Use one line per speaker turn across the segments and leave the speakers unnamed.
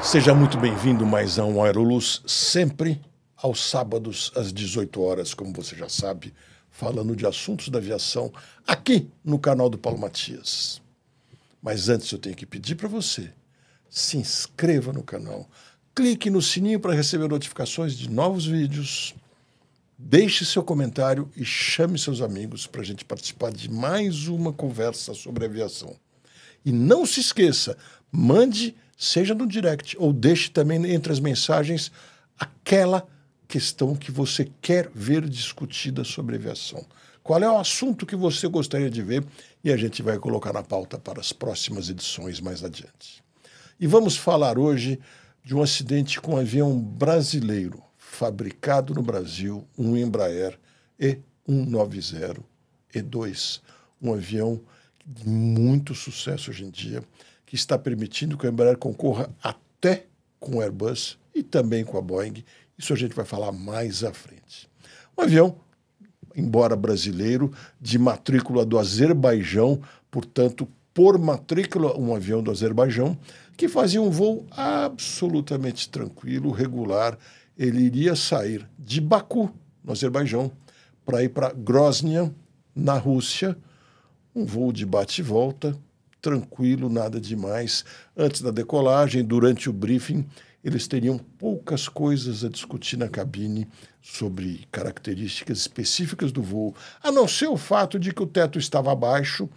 Seja muito bem-vindo mais a um Aeroluz, sempre aos sábados às 18 horas, como você já sabe, falando de assuntos da aviação aqui no canal do Paulo Matias. Mas antes eu tenho que pedir para você, se inscreva no canal, clique no sininho para receber notificações de novos vídeos, deixe seu comentário e chame seus amigos para a gente participar de mais uma conversa sobre aviação. E não se esqueça, mande, seja no direct, ou deixe também entre as mensagens aquela questão que você quer ver discutida sobre aviação. Qual é o assunto que você gostaria de ver e a gente vai colocar na pauta para as próximas edições mais adiante. E vamos falar hoje de um acidente com um avião brasileiro, fabricado no Brasil, um Embraer E190-E2, um avião de muito sucesso hoje em dia, que está permitindo que o Embraer concorra até com o Airbus e também com a Boeing. Isso a gente vai falar mais à frente. Um avião, embora brasileiro, de matrícula do Azerbaijão, portanto, por matrícula, um avião do Azerbaijão, que fazia um voo absolutamente tranquilo, regular. Ele iria sair de Baku, no Azerbaijão, para ir para Grozny, na Rússia, um voo de bate e volta, tranquilo, nada demais. Antes da decolagem, durante o briefing, eles teriam poucas coisas a discutir na cabine sobre características específicas do voo, a não ser o fato de que o teto estava baixo,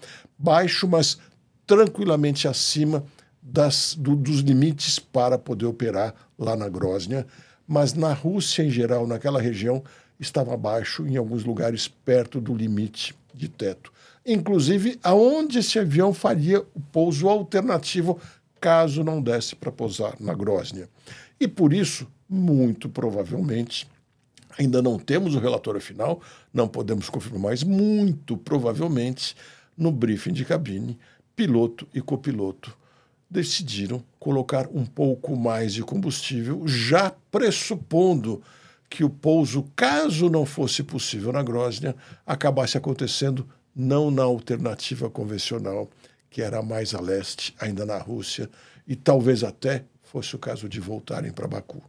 mas tranquilamente acima dos limites para poder operar lá na Grozny. Mas na Rússia, em geral, naquela região, estava baixo, em alguns lugares perto do limite de teto. Inclusive, aonde esse avião faria o pouso alternativo caso não desse para pousar na Grozny. E por isso, muito provavelmente, ainda não temos o relatório final, não podemos confirmar, mas muito provavelmente, no briefing de cabine, piloto e copiloto decidiram colocar um pouco mais de combustível, já pressupondo que o pouso, caso não fosse possível na Grozny, acabasse acontecendo não na alternativa convencional, que era mais a leste, ainda na Rússia, e talvez até fosse o caso de voltarem para Baku.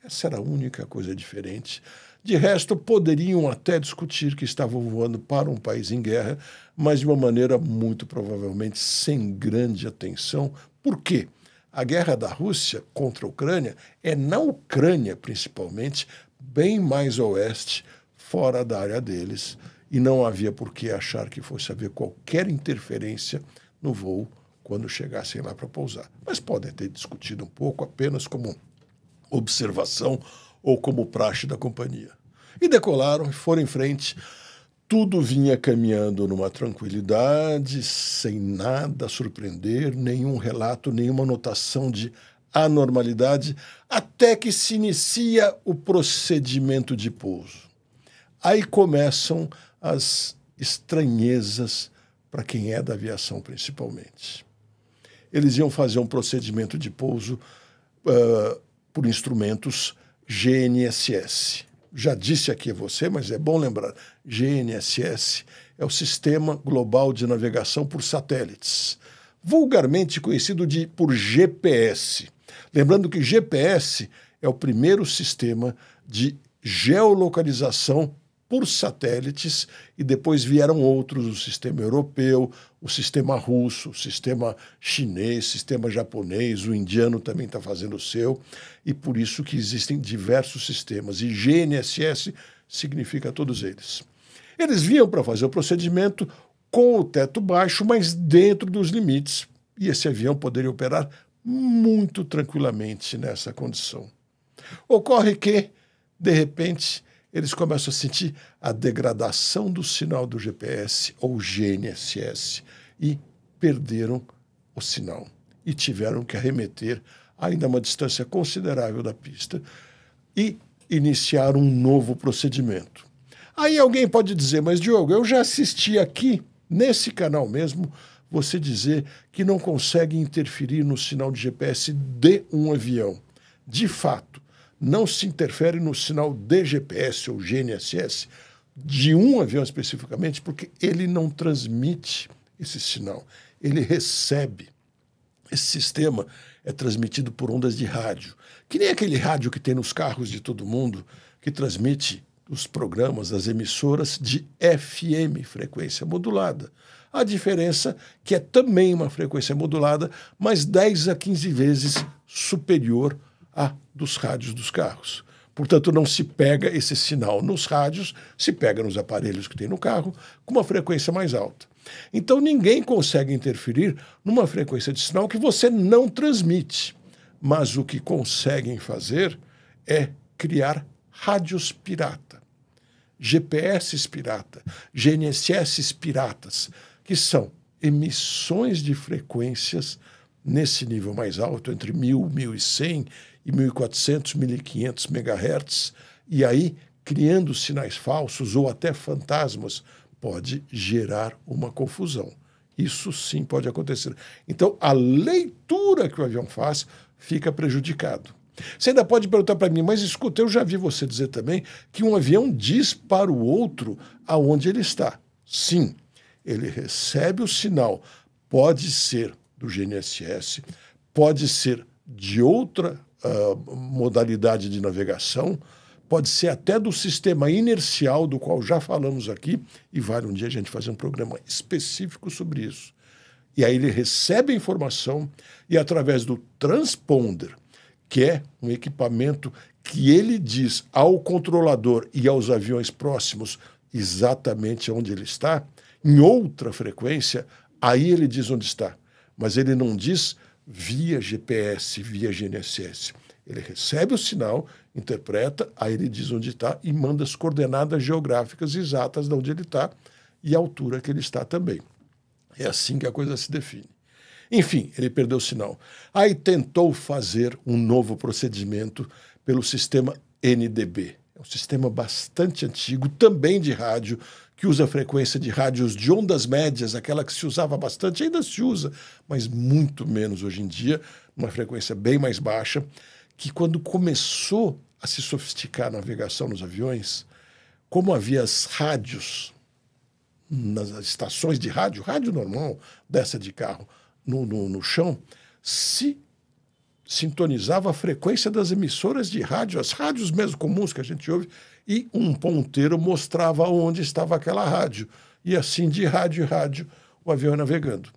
Essa era a única coisa diferente. De resto, poderiam até discutir que estavam voando para um país em guerra, mas de uma maneira muito provavelmente sem grande atenção. Por quê? A guerra da Rússia contra a Ucrânia é na Ucrânia, principalmente, bem mais a oeste, fora da área deles, e não havia por que achar que fosse haver qualquer interferência no voo quando chegassem lá para pousar. Mas podem ter discutido um pouco apenas como observação ou como praxe da companhia. E decolaram e foram em frente. Tudo vinha caminhando numa tranquilidade, sem nada a surpreender, nenhum relato, nenhuma notação de anormalidade, até que se inicia o procedimento de pouso. Aí começam as estranhezas para quem é da aviação, principalmente. Eles iam fazer um procedimento de pouso por instrumentos GNSS. Já disse aqui a você, mas é bom lembrar, GNSS é o Sistema Global de Navegação por Satélites, vulgarmente conhecido por GPS. Lembrando que GPS é o primeiro sistema de geolocalização por satélites, e depois vieram outros, o sistema europeu, o sistema russo, o sistema chinês, o sistema japonês, o indiano também está fazendo o seu, e por isso que existem diversos sistemas, e GNSS significa todos eles. Eles vinham para fazer o procedimento com o teto baixo, mas dentro dos limites, e esse avião poderia operar muito tranquilamente nessa condição. Ocorre que, de repente, eles começam a sentir a degradação do sinal do GPS, ou GNSS, e perderam o sinal. E tiveram que arremeter ainda a uma distância considerável da pista e iniciar um novo procedimento. Aí alguém pode dizer, mas Diogo, eu já assisti aqui, nesse canal mesmo, você dizer que não consegue interferir no sinal de GPS de um avião. De fato, não se interfere no sinal de GPS ou GNSS de um avião especificamente, porque ele não transmite esse sinal, ele recebe. Esse sistema é transmitido por ondas de rádio. Que nem aquele rádio que tem nos carros de todo mundo, que transmite os programas, as emissoras de FM, frequência modulada. A diferença que é também uma frequência modulada, mas 10 a 15 vezes superior à dos rádios dos carros. Portanto, não se pega esse sinal nos rádios, se pega nos aparelhos que tem no carro, com uma frequência mais alta. Então, ninguém consegue interferir numa frequência de sinal que você não transmite. Mas o que conseguem fazer é criar rádios pirata, GPS pirata, GNSS piratas, que são emissões de frequências nesse nível mais alto, entre 1.000, 1.100 e 1.400, 1.500 MHz, e aí, criando sinais falsos ou até fantasmas, pode gerar uma confusão. Isso sim pode acontecer. Então, a leitura que o avião faz fica prejudicado. Você ainda pode perguntar para mim, mas escuta, eu já vi você dizer também que um avião diz para o outro aonde ele está. Sim, ele recebe o sinal, pode ser do GNSS, pode ser de outra modalidade de navegação, pode ser até do sistema inercial, do qual já falamos aqui, e vale um dia a gente fazer um programa específico sobre isso. E aí ele recebe a informação e, através do transponder, que é um equipamento que ele diz ao controlador e aos aviões próximos exatamente onde ele está, em outra frequência, aí ele diz onde está. Mas ele não diz via GPS, via GNSS. Ele recebe o sinal, interpreta, aí ele diz onde está e manda as coordenadas geográficas exatas de onde ele está e a altura que ele está também. É assim que a coisa se define. Enfim, ele perdeu o sinal. Aí tentou fazer um novo procedimento pelo sistema NDB. É um sistema bastante antigo, também de rádio, que usa a frequência de rádios de ondas médias, aquela que se usava bastante, ainda se usa, mas muito menos hoje em dia, uma frequência bem mais baixa, que quando começou a se sofisticar a navegação nos aviões, como havia as rádios nas estações de rádio, rádio normal, dessa de carro, no chão, se sintonizava a frequência das emissoras de rádio, as rádios mesmo comuns que a gente ouve, e um ponteiro mostrava onde estava aquela rádio. E assim, de rádio em rádio, o avião ia navegando.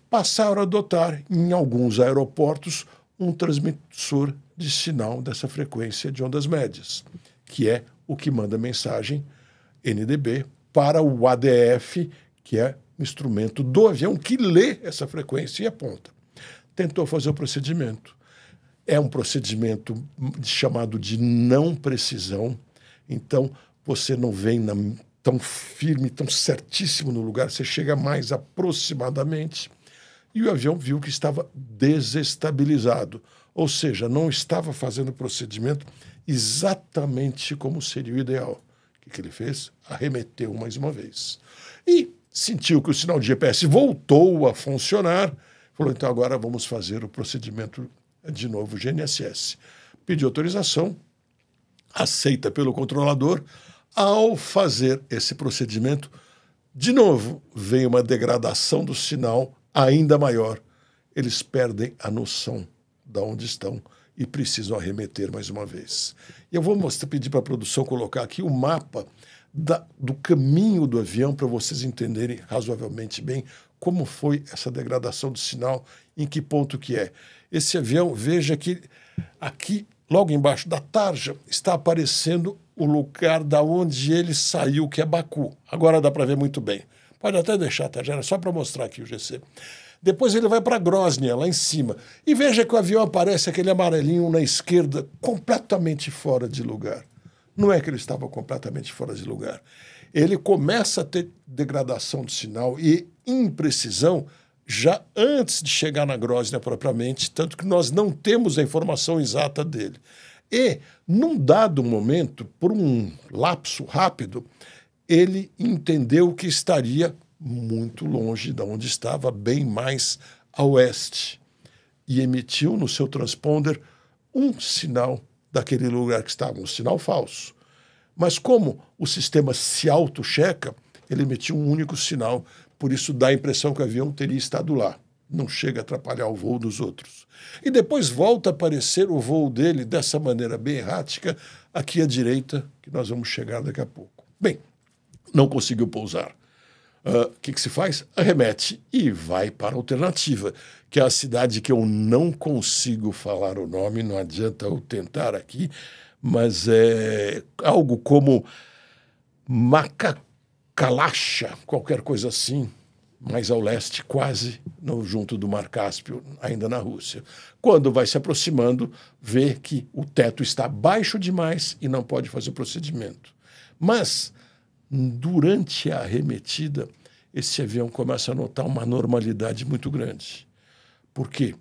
Passaram a adotar, em alguns aeroportos, um transmissor de sinal dessa frequência de ondas médias, que é o que manda mensagem NDB para o ADF, que é o instrumento do avião que lê essa frequência e aponta. Tentou fazer o procedimento. É um procedimento chamado de não precisão, então você não vem tão firme, tão certíssimo no lugar, você chega mais aproximadamente, e o avião viu que estava desestabilizado, ou seja, não estava fazendo o procedimento exatamente como seria o ideal. O que ele fez? Arremeteu mais uma vez. E sentiu que o sinal de GPS voltou a funcionar, falou, então agora vamos fazer o procedimento de novo, GNSS. Pediu autorização, aceita pelo controlador. Ao fazer esse procedimento, de novo, vem uma degradação do sinal ainda maior. Eles perdem a noção de onde estão e precisam arremeter mais uma vez. E eu vou pedir para a produção colocar aqui o mapa do caminho do avião para vocês entenderem razoavelmente bem como foi essa degradação do sinal, em que ponto que é. Esse avião, veja que aqui, logo embaixo da tarja, está aparecendo o lugar da onde ele saiu, que é Baku. Agora dá para ver muito bem. Pode até deixar a tarja, só para mostrar aqui o GC. Depois ele vai para Grozny, lá em cima. E veja que o avião aparece aquele amarelinho na esquerda, completamente fora de lugar. Não é que ele estava completamente fora de lugar. Ele começa a ter degradação do sinal e imprecisão já antes de chegar na Grozny propriamente, tanto que nós não temos a informação exata dele. E, num dado momento, por um lapso rápido, ele entendeu que estaria muito longe de onde estava, bem mais a oeste, e emitiu no seu transponder um sinal daquele lugar que estava, um sinal falso. Mas como o sistema se auto-checa, ele emitiu um único sinal, por isso dá a impressão que o avião teria estado lá. não chega a atrapalhar o voo dos outros. E depois volta a aparecer o voo dele dessa maneira bem errática, aqui à direita, que nós vamos chegar daqui a pouco. Bem, não conseguiu pousar. O que se faz? Arremete e vai para a alternativa, que é a cidade que eu não consigo falar o nome, não adianta eu tentar aqui, mas é algo como Macacalacha, qualquer coisa assim, mais ao leste, quase junto do Mar Cáspio, ainda na Rússia. Quando vai se aproximando, vê que o teto está baixo demais e não pode fazer o procedimento. Mas, durante a arremetida, esse avião começa a notar uma normalidade muito grande. Por quê?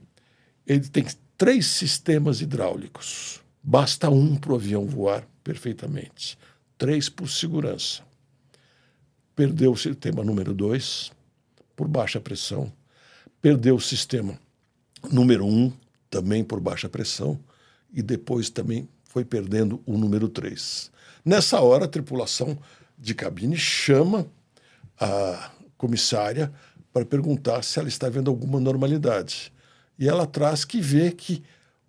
Ele tem 3 sistemas hidráulicos. Basta um para o avião voar perfeitamente. 3 por segurança. Perdeu o sistema número 2, por baixa pressão. Perdeu o sistema número 1, também por baixa pressão. E depois também foi perdendo o número 3. Nessa hora, a tripulação de cabine chama a comissária para perguntar se ela está vendo alguma normalidade. E ela traz que vê que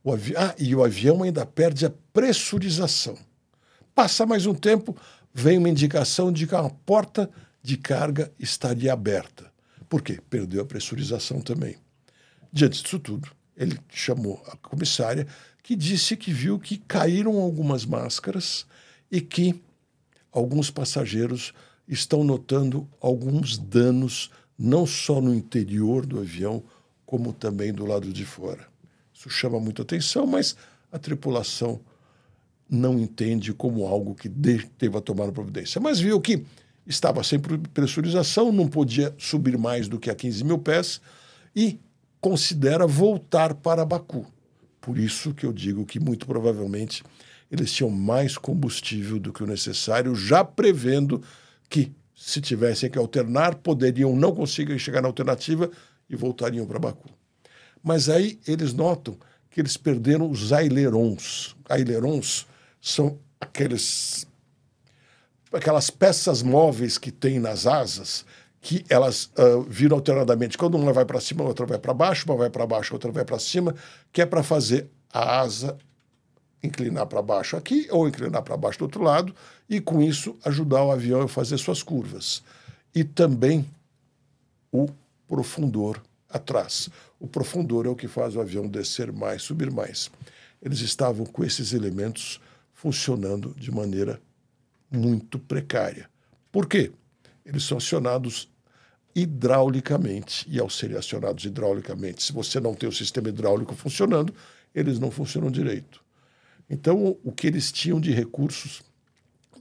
o avião ainda perde a pressurização. Passa mais um tempo, vem uma indicação de que a porta de carga estaria aberta. Por quê? Perdeu a pressurização também. Diante disso tudo, ele chamou a comissária, que disse que viu que caíram algumas máscaras e que alguns passageiros estão notando alguns danos, não só no interior do avião, como também do lado de fora. Isso chama muita atenção, mas a tripulação não entende como algo que deva tomar providência. Mas viu que estava sem pressurização, não podia subir mais do que a 15 mil pés e considera voltar para Baku. Por isso que eu digo que, muito provavelmente, eles tinham mais combustível do que o necessário, já prevendo que, se tivessem que alternar, poderiam não conseguir chegar na alternativa e voltariam para Baku. Mas aí eles notam que eles perderam os ailerons. Ailerons são aquelas peças móveis que tem nas asas, que elas viram alternadamente. Quando uma vai para cima, a outra vai para baixo, uma vai para baixo, a outra vai para cima, que é para fazer a asa inclinar para baixo aqui ou inclinar para baixo do outro lado e, com isso, ajudar o avião a fazer suas curvas. E também o profundor atrás. O profundor é o que faz o avião descer mais, subir mais. Eles estavam com esses elementos funcionando de maneira muito precária. Por quê? Eles são acionados hidraulicamente, e ao serem acionados hidraulicamente, se você não tem o sistema hidráulico funcionando, eles não funcionam direito. Então, o que eles tinham de recursos,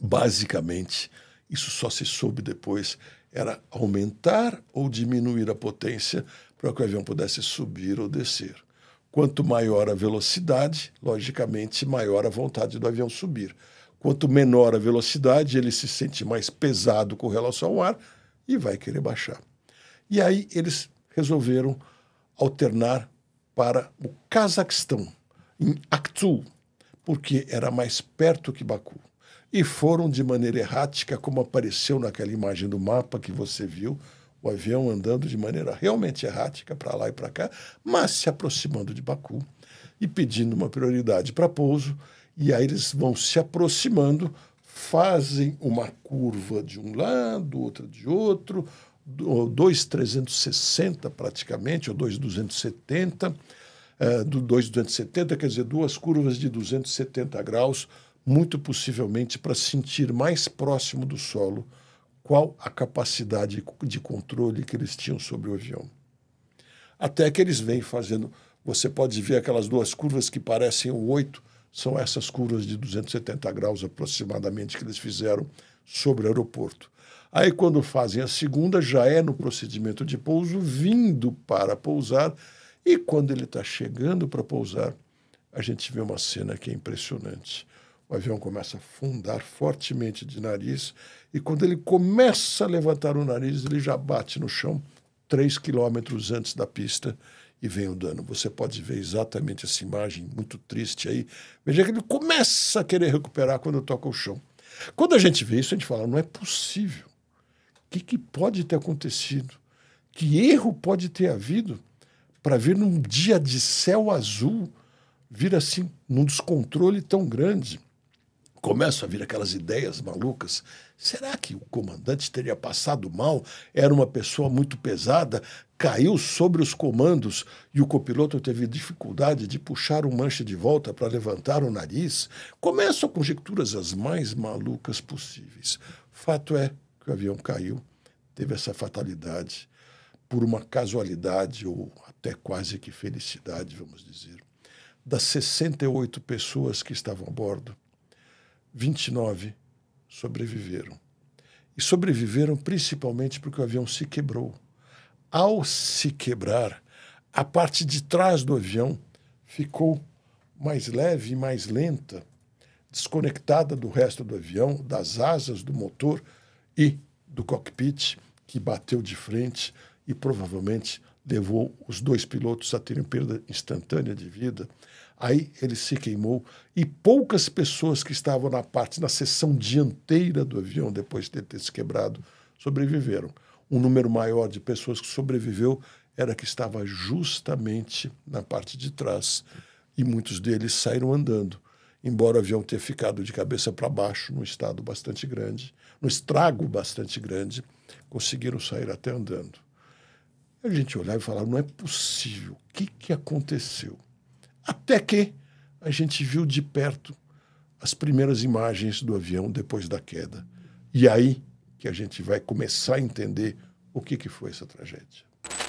basicamente, isso só se soube depois, era aumentar ou diminuir a potência para que o avião pudesse subir ou descer. Quanto maior a velocidade, logicamente, maior a vontade do avião subir. Quanto menor a velocidade, ele se sente mais pesado com relação ao ar e vai querer baixar. E aí eles resolveram alternar para o Cazaquistão, em Aktu, porque era mais perto que Baku. E foram de maneira errática, como apareceu naquela imagem do mapa que você viu, o avião andando de maneira realmente errática para lá e para cá, mas se aproximando de Baku e pedindo uma prioridade para pouso. E aí eles vão se aproximando, fazem uma curva de um lado, outra de outro, 2,360 praticamente, ou 2,270, do 2,270, quer dizer, 2 curvas de 270 graus, muito possivelmente para sentir mais próximo do solo qual a capacidade de controle que eles tinham sobre o avião. Até que eles vêm fazendo, você pode ver aquelas 2 curvas que parecem um 8, são essas curvas de 270 graus aproximadamente que eles fizeram sobre o aeroporto. Aí, quando fazem a segunda, já é no procedimento de pouso, vindo para pousar, e quando ele está chegando para pousar, a gente vê uma cena que é impressionante. O avião começa a afundar fortemente de nariz, e quando ele começa a levantar o nariz, ele já bate no chão 3 quilômetros antes da pista, e vem o dano. Você pode ver exatamente essa imagem muito triste aí. Veja que ele começa a querer recuperar quando toca o chão. Quando a gente vê isso, a gente fala, não é possível. O que pode ter acontecido? Que erro pode ter havido para vir num dia de céu azul, vir assim, num descontrole tão grande. Começam a vir aquelas ideias malucas. Será que o comandante teria passado mal? Era uma pessoa muito pesada, caiu sobre os comandos e o copiloto teve dificuldade de puxar o manche de volta para levantar o nariz? Começam conjecturas as mais malucas possíveis. Fato é que o avião caiu, teve essa fatalidade, por uma casualidade ou até quase que felicidade, vamos dizer. Das 68 pessoas que estavam a bordo, 29 sobreviveram. E sobreviveram principalmente porque o avião se quebrou. Ao se quebrar, a parte de trás do avião ficou mais leve e mais lenta, desconectada do resto do avião, das asas do motor e do cockpit, que bateu de frente e provavelmente levou os dois pilotos a terem perda instantânea de vida. Aí ele se queimou e poucas pessoas que estavam na seção dianteira do avião, depois de ter se quebrado, sobreviveram. Um número maior de pessoas que sobreviveu era que estava justamente na parte de trás. E muitos deles saíram andando, embora o avião tenha ficado de cabeça para baixo, num estado bastante grande, num estrago bastante grande, conseguiram sair até andando. A gente olhava e falava, não é possível, o que aconteceu? Até que a gente viu de perto as primeiras imagens do avião depois da queda. E aí que a gente vai começar a entender o que foi essa tragédia.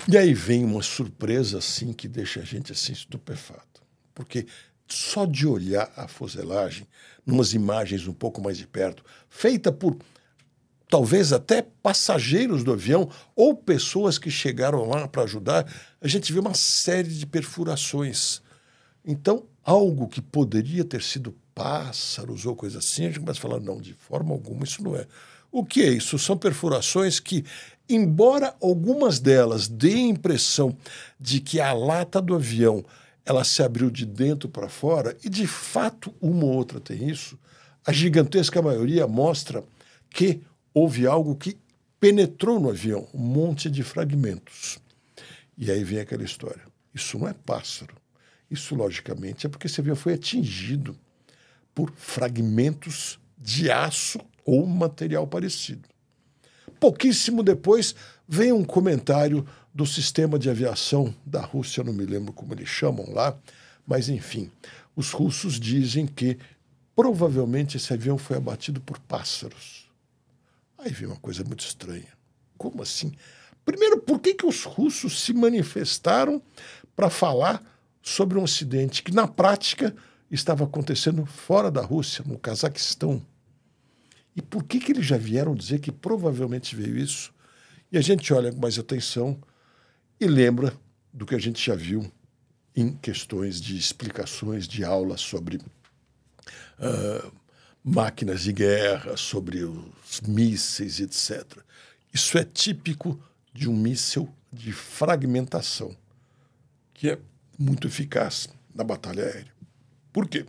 E aí vem uma surpresa assim que deixa a gente assim estupefato. Porque só de olhar a fuselagem, numas imagens um pouco mais de perto, feita por talvez até passageiros do avião ou pessoas que chegaram lá para ajudar, a gente vê uma série de perfurações. Então, algo que poderia ter sido pássaros ou coisa assim, a gente começa a falar, não, de forma alguma isso não é. O que é isso? São perfurações que, embora algumas delas deem a impressão de que a lata do avião ela se abriu de dentro para fora, e de fato uma ou outra tem isso, a gigantesca maioria mostra que houve algo que penetrou no avião, um monte de fragmentos. E aí vem aquela história. Isso não é pássaro. Isso, logicamente, é porque esse avião foi atingido por fragmentos de aço ou material parecido. Pouquíssimo depois, vem um comentário do sistema de aviação da Rússia, não me lembro como eles chamam lá, mas, enfim, os russos dizem que provavelmente esse avião foi abatido por pássaros. Aí vem uma coisa muito estranha. Como assim? Primeiro, por que os russos se manifestaram para falar sobre um acidente que, na prática, estava acontecendo fora da Rússia, no Cazaquistão? E por que eles já vieram dizer que provavelmente veio isso? E a gente olha com mais atenção e lembra do que a gente já viu em questões de explicações de aulas sobre máquinas de guerra, sobre os mísseis, etc. Isso é típico de um míssil de fragmentação, que é muito eficaz na batalha aérea. Por quê?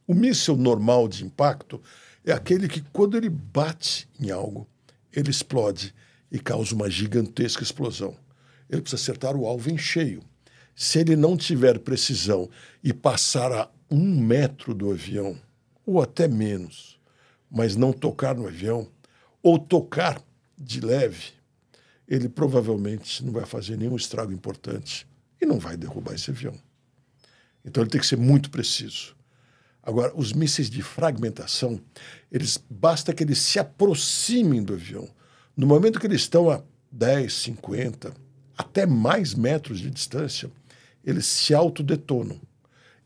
O míssil normal de impacto é aquele que, quando ele bate em algo, ele explode e causa uma gigantesca explosão. Ele precisa acertar o alvo em cheio. Se ele não tiver precisão e passar a 1 metro do avião, ou até menos, mas não tocar no avião, ou tocar de leve, ele provavelmente não vai fazer nenhum estrago importante e não vai derrubar esse avião. Então ele tem que ser muito preciso. Agora, os mísseis de fragmentação, basta que eles se aproximem do avião. No momento que eles estão a 10, 50, até mais metros de distância, eles se autodetonam.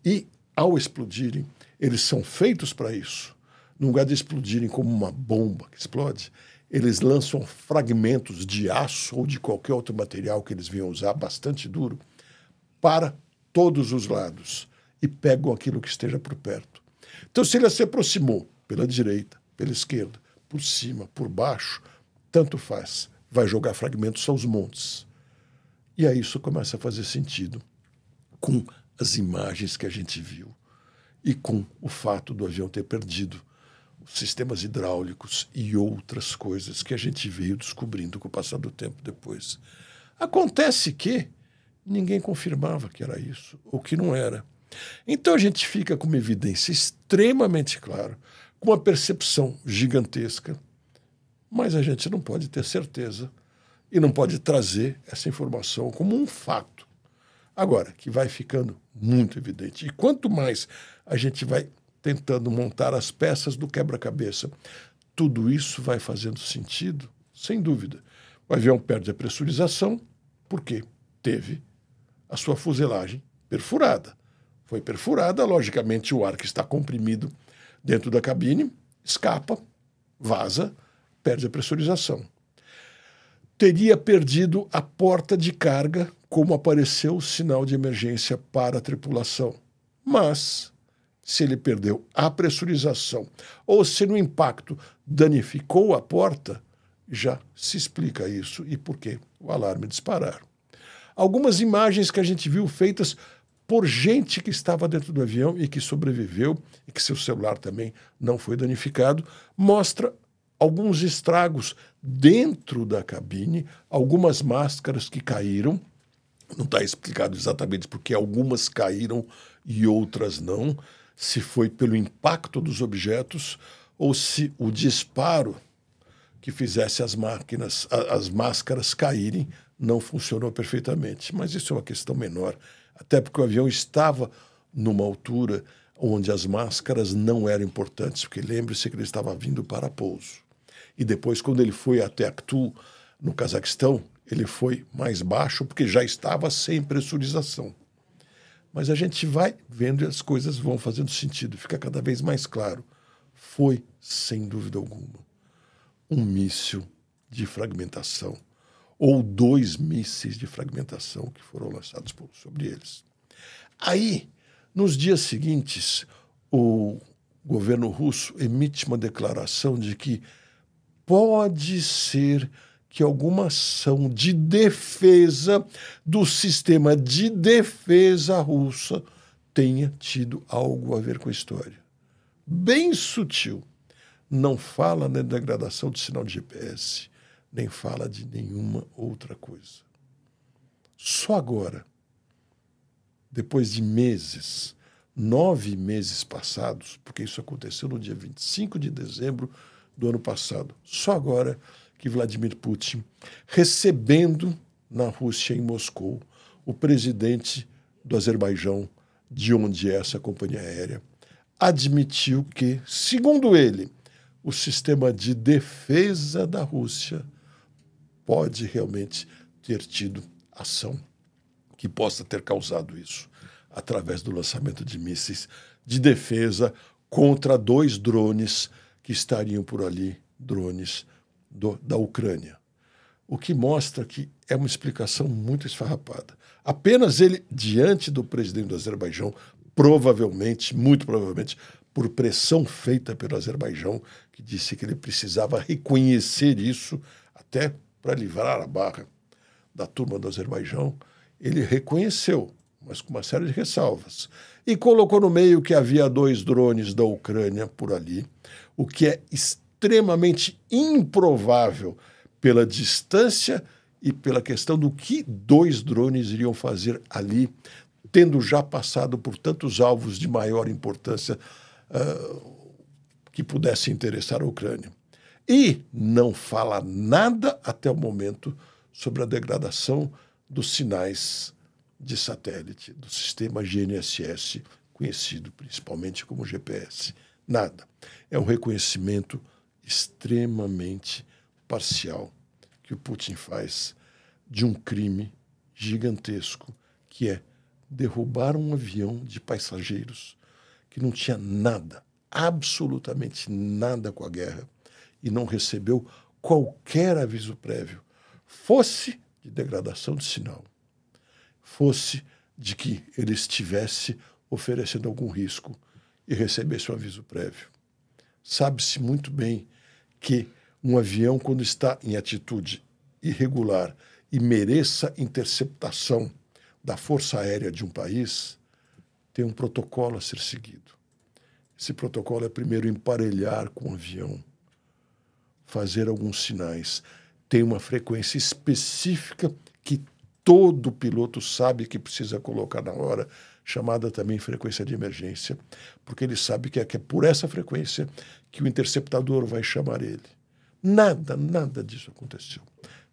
E, ao explodirem, eles são feitos para isso. No lugar de explodirem como uma bomba que explode, eles lançam fragmentos de aço ou de qualquer outro material que eles venham usar, bastante duro, para todos os lados e pegam aquilo que esteja por perto. Então, se ele se aproximou pela direita, pela esquerda, por cima, por baixo, tanto faz, vai jogar fragmentos aos montes. E aí isso começa a fazer sentido com as imagens que a gente viu e com o fato do avião ter perdido os sistemas hidráulicos e outras coisas que a gente veio descobrindo com o passar do tempo depois. Acontece que, ninguém confirmava que era isso ou que não era. Então a gente fica com uma evidência extremamente clara, com uma percepção gigantesca, mas a gente não pode ter certeza e não pode trazer essa informação como um fato. Agora, que vai ficando muito evidente. E quanto mais a gente vai tentando montar as peças do quebra-cabeça, tudo isso vai fazendo sentido, sem dúvida. O avião perde a pressurização porque teve a sua fuselagem perfurada. Foi perfurada, logicamente o ar que está comprimido dentro da cabine escapa, vaza, perde a pressurização. Teria perdido a porta de carga, como apareceu o sinal de emergência para a tripulação. Mas, se ele perdeu a pressurização ou se no impacto danificou a porta, já se explica isso e por que o alarme disparar. Algumas imagens que a gente viu feitas por gente que estava dentro do avião e que sobreviveu e que seu celular também não foi danificado, mostra alguns estragos dentro da cabine, algumas máscaras que caíram. Não está explicado exatamente porque algumas caíram e outras não, se foi pelo impacto dos objetos ou se o disparo que fizesse as máscaras caírem não funcionou perfeitamente. Mas isso é uma questão menor, até porque o avião estava numa altura onde as máscaras não eram importantes, porque lembre-se que ele estava vindo para pouso. E depois, quando ele foi até Aktu, no Cazaquistão, ele foi mais baixo porque já estava sem pressurização. Mas a gente vai vendo e as coisas vão fazendo sentido, fica cada vez mais claro. Foi, sem dúvida alguma, um míssil de fragmentação, ou 2 mísseis de fragmentação que foram lançados sobre eles. Aí, nos dias seguintes, o governo russo emite uma declaração de que pode ser que alguma ação de defesa do sistema de defesa russa tenha tido algo a ver com a história. Bem sutil. Não fala na degradação do sinal de GPS, nem fala de nenhuma outra coisa. Só agora, depois de meses, 9 meses passados, porque isso aconteceu no dia 25 de dezembro do ano passado, só agora que Vladimir Putin, recebendo na Rússia, em Moscou, o presidente do Azerbaijão, de onde é essa companhia aérea, admitiu que, segundo ele, o sistema de defesa da Rússia pode realmente ter tido ação que possa ter causado isso, através do lançamento de mísseis de defesa contra 2 drones que estariam por ali, drones da Ucrânia. O que mostra que é uma explicação muito esfarrapada. Apenas ele, diante do presidente do Azerbaijão, provavelmente, muito provavelmente, por pressão feita pelo Azerbaijão, que disse que ele precisava reconhecer isso, até para livrar a barra da turma do Azerbaijão, ele reconheceu, mas com uma série de ressalvas. E colocou no meio que havia 2 drones da Ucrânia por ali, o que é extremamente improvável pela distância e pela questão do que 2 drones iriam fazer ali, tendo já passado por tantos alvos de maior importância que pudessem interessar a Ucrânia. E não fala nada até o momento sobre a degradação dos sinais de satélite, do sistema GNSS, conhecido principalmente como GPS. Nada. É um reconhecimento extremamente parcial que o Putin faz de um crime gigantesco, que é derrubar um avião de passageiros que não tinha nada, absolutamente nada com a guerra, e não recebeu qualquer aviso prévio, fosse de degradação de sinal, fosse de que ele estivesse oferecendo algum risco e recebesse um aviso prévio. Sabe-se muito bem que um avião, quando está em atitude irregular e mereça interceptação da Força Aérea de um país, tem um protocolo a ser seguido. Esse protocolo é primeiro emparelhar com o avião, fazer alguns sinais. Tem uma frequência específica que todo piloto sabe que precisa colocar na hora, chamada também frequência de emergência, porque ele sabe que é por essa frequência que o interceptador vai chamar ele. Nada disso aconteceu.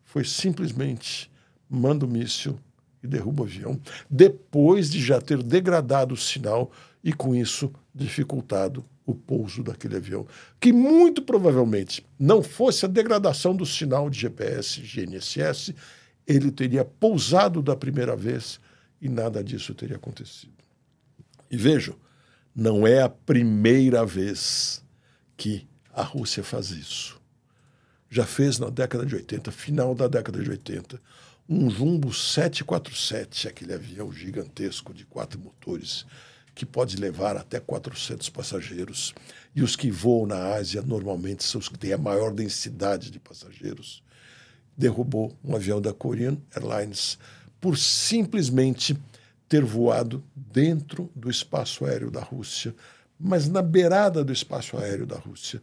Foi simplesmente manda o míssil e derruba o avião, depois de já ter degradado o sinal e, com isso, dificultado o pouso daquele avião, que muito provavelmente não fosse a degradação do sinal de GPS, GNSS, ele teria pousado da primeira vez e nada disso teria acontecido. E vejam, não é a primeira vez que a Rússia faz isso. Já fez na década de 80, final da década de 80, um Jumbo 747, aquele avião gigantesco de 4 motores, que pode levar até 400 passageiros. E os que voam na Ásia normalmente são os que têm a maior densidade de passageiros. Derrubou um avião da Korean Airlines por simplesmente ter voado dentro do espaço aéreo da Rússia, mas na beirada do espaço aéreo da Rússia,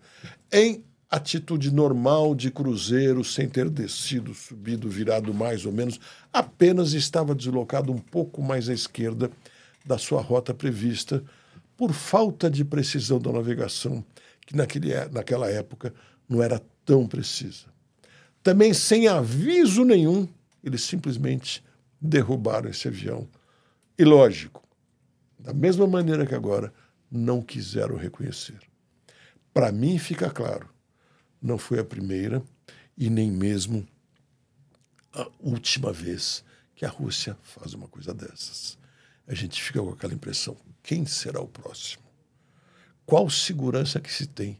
em atitude normal de cruzeiro, sem ter descido, subido, virado mais ou menos, apenas estava deslocado um pouco mais à esquerda da sua rota prevista, por falta de precisão da navegação, que naquela época não era tão precisa. Também sem aviso nenhum, eles simplesmente derrubaram esse avião. E, lógico, da mesma maneira que agora, não quiseram reconhecer. Para mim, fica claro, não foi a primeira e nem mesmo a última vez que a Rússia faz uma coisa dessas. A gente fica com aquela impressão, quem será o próximo? Qual segurança que se tem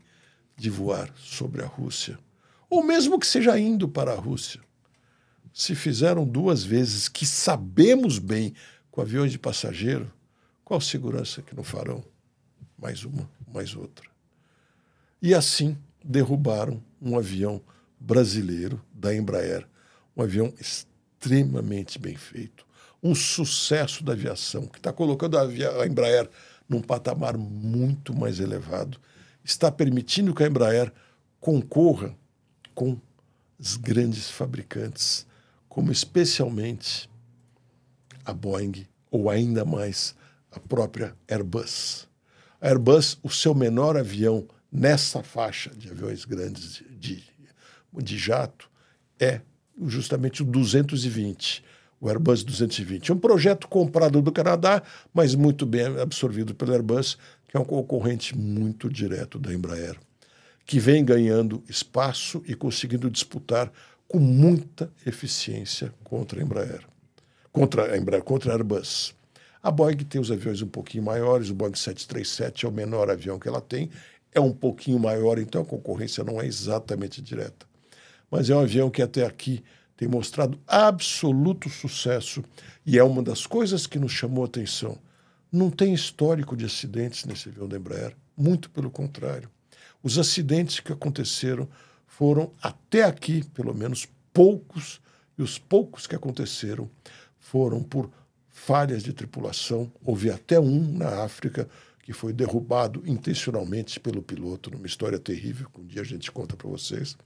de voar sobre a Rússia? Ou mesmo que seja indo para a Rússia. Se fizeram 2 vezes, que sabemos bem, com aviões de passageiro, qual segurança que não farão? Mais uma, mais outra. E assim derrubaram um avião brasileiro da Embraer, um avião extremamente bem feito, um sucesso da aviação, que está colocando a Embraer num patamar muito mais elevado, está permitindo que a Embraer concorra com os grandes fabricantes, como especialmente a Boeing, ou ainda mais a própria Airbus. A Airbus, o seu menor avião nessa faixa de aviões grandes de jato, é justamente o 220, o Airbus 220. É um projeto comprado do Canadá, mas muito bem absorvido pela Airbus, que é um concorrente muito direto da Embraer, que vem ganhando espaço e conseguindo disputar com muita eficiência contra a Embraer, contra a Airbus. A Boeing tem os aviões um pouquinho maiores, o Boeing 737 é o menor avião que ela tem, é um pouquinho maior, então a concorrência não é exatamente direta. Mas é um avião que até aqui tem mostrado absoluto sucesso e é uma das coisas que nos chamou a atenção. Não tem histórico de acidentes nesse avião da Embraer, muito pelo contrário. Os acidentes que aconteceram foram, até aqui, pelo menos, poucos, e os poucos que aconteceram foram por falhas de tripulação. Houve até um na África que foi derrubado intencionalmente pelo piloto, numa história terrível, que um dia a gente conta para vocês.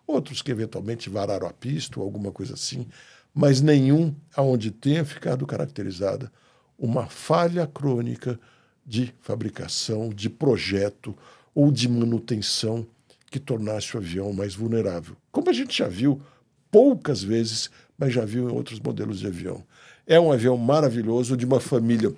Outros que eventualmente vararam a pista ou alguma coisa assim, mas nenhum aonde tenha ficado caracterizada uma falha crônica de fabricação, de projeto ou de manutenção que tornasse o avião mais vulnerável. Como a gente já viu poucas vezes, mas já viu em outros modelos de avião. É um avião maravilhoso, de uma família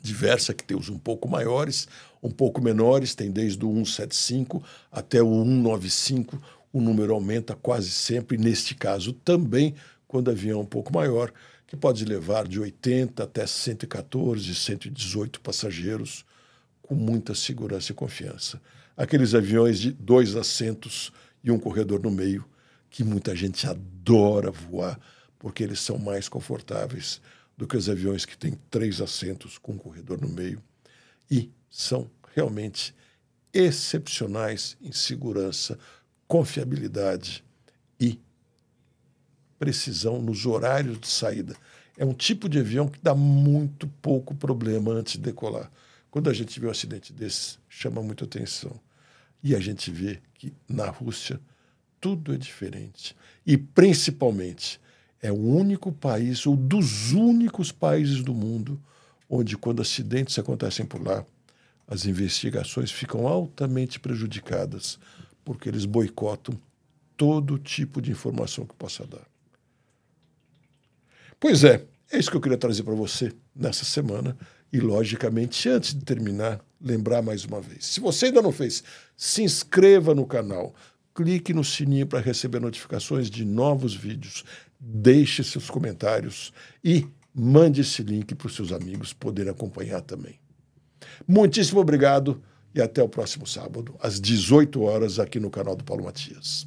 diversa, que tem os um pouco maiores, um pouco menores, tem desde o 175 até o 195, o número aumenta quase sempre, neste caso também, quando o avião é um pouco maior, que pode levar de 80 até 114, 118 passageiros, com muita segurança e confiança. Aqueles aviões de 2 assentos e um corredor no meio, que muita gente adora voar, porque eles são mais confortáveis do que os aviões que têm 3 assentos com um corredor no meio e são realmente excepcionais em segurança, confiabilidade e precisão nos horários de saída. É um tipo de avião que dá muito pouco problema antes de decolar. Quando a gente vê um acidente desse, chama muita atenção. E a gente vê que na Rússia tudo é diferente. E, principalmente, É o único país, ou dos únicos países do mundo, onde, quando acidentes acontecem por lá, as investigações ficam altamente prejudicadas, porque eles boicotam todo tipo de informação que possa dar. Pois é isso que eu queria trazer para você nessa semana. E, logicamente, antes de terminar, lembrar mais uma vez. Se você ainda não fez, se inscreva no canal, clique no sininho para receber notificações de novos vídeos, deixe seus comentários e mande esse link para os seus amigos poderem acompanhar também. Muitíssimo obrigado e até o próximo sábado, às 18 horas, aqui no canal do Paulo Matias.